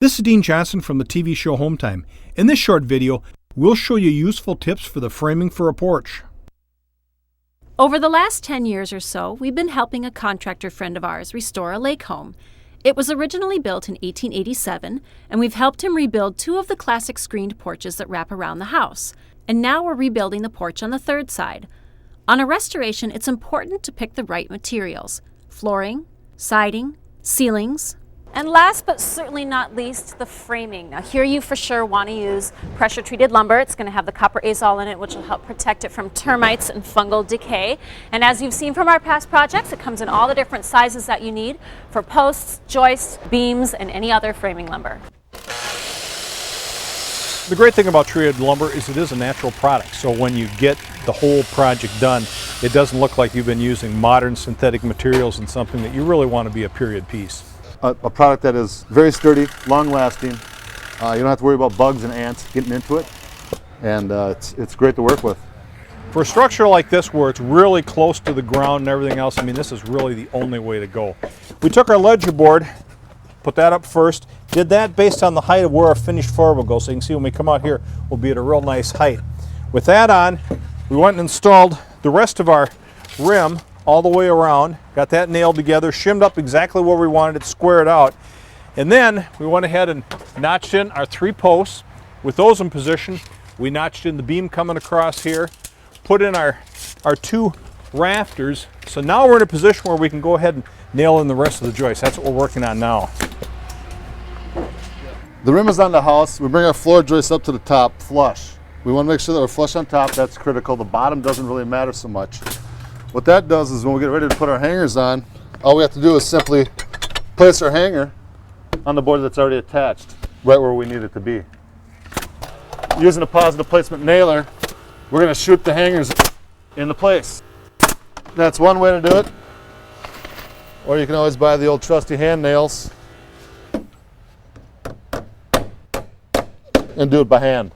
This is Dean Johnson from the TV show Hometime. In this short video, we'll show you useful tips for the framing for a porch. Over the last 10 years or so, we've been helping a contractor friend of ours restore a lake home. It was originally built in 1887, and we've helped him rebuild two of the classic screened porches that wrap around the house. And now we're rebuilding the porch on the third side. On a restoration, it's important to pick the right materials: flooring, siding, ceilings, and last but certainly not least, the framing. Now here you for sure want to use pressure treated lumber. It's going to have the copper azole in it, which will help protect it from termites and fungal decay. And as you've seen from our past projects, it comes in all the different sizes that you need for posts, joists, beams, and any other framing lumber. The great thing about treated lumber is it is a natural product, so when you get the whole project done, it doesn't look like you've been using modern synthetic materials in something that you really want to be a period piece. A product that is very sturdy, long-lasting. You don't have to worry about bugs and ants getting into it, and it's great to work with. For a structure like this where it's really close to the ground and everything else, I mean, this is really the only way to go. We took our ledger board, put that up first, did that based on the height of where our finished floor will go, so you can see when we come out here, we'll be at a real nice height. With that on, we went and installed the rest of our rim all the way around, got that nailed together, shimmed up exactly where we wanted it, squared out, and then we went ahead and notched in our 3 posts. With those in position, we notched in the beam coming across here, put in our 2 rafters, so now we're in a position where we can go ahead and nail in the rest of the joist. That's what we're working on now. The rim is on the house. We bring our floor joist up to the top, flush. We want to make sure that we're flush on top. That's critical. The bottom doesn't really matter so much. What that does is when we get ready to put our hangers on, all we have to do is simply place our hanger on the board that's already attached, right where we need it to be. Using a positive placement nailer, we're going to shoot the hangers into place. That's one way to do it. Or you can always buy the old trusty hand nails and do it by hand.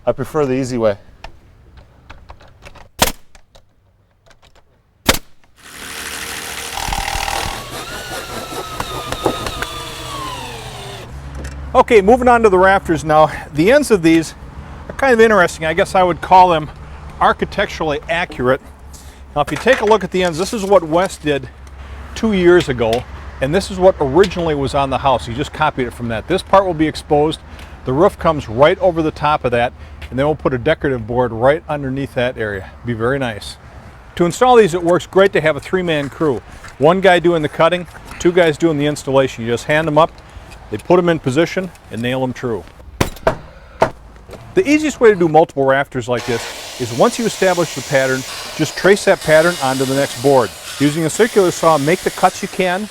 I prefer the easy way. Okay, moving on to the rafters now. The ends of these are kind of interesting. I guess I would call them architecturally accurate. Now if you take a look at the ends, this is what Wes did 2 years ago, and this is what originally was on the house. He just copied it from that. This part will be exposed. The roof comes right over the top of that, and then we'll put a decorative board right underneath that area. Be very nice. To install these, it works great to have a 3-man crew. 1 guy doing the cutting, 2 guys doing the installation. You just hand them up, they put them in position, and nail them true. The easiest way to do multiple rafters like this is once you establish the pattern, just trace that pattern onto the next board. Using a circular saw, make the cuts you can,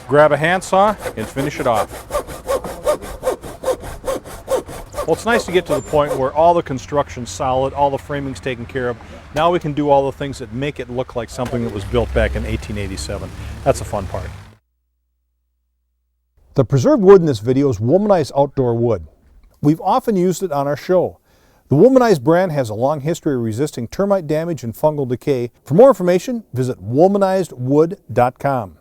grab a handsaw, and finish it off. Well, it's nice to get to the point where all the construction's solid, all the framing's taken care of. Now we can do all the things that make it look like something that was built back in 1887. That's the fun part. The preserved wood in this video is Wolmanized outdoor wood. We've often used it on our show. The Wolmanized brand has a long history of resisting termite damage and fungal decay. For more information, visit wolmanizedwood.com.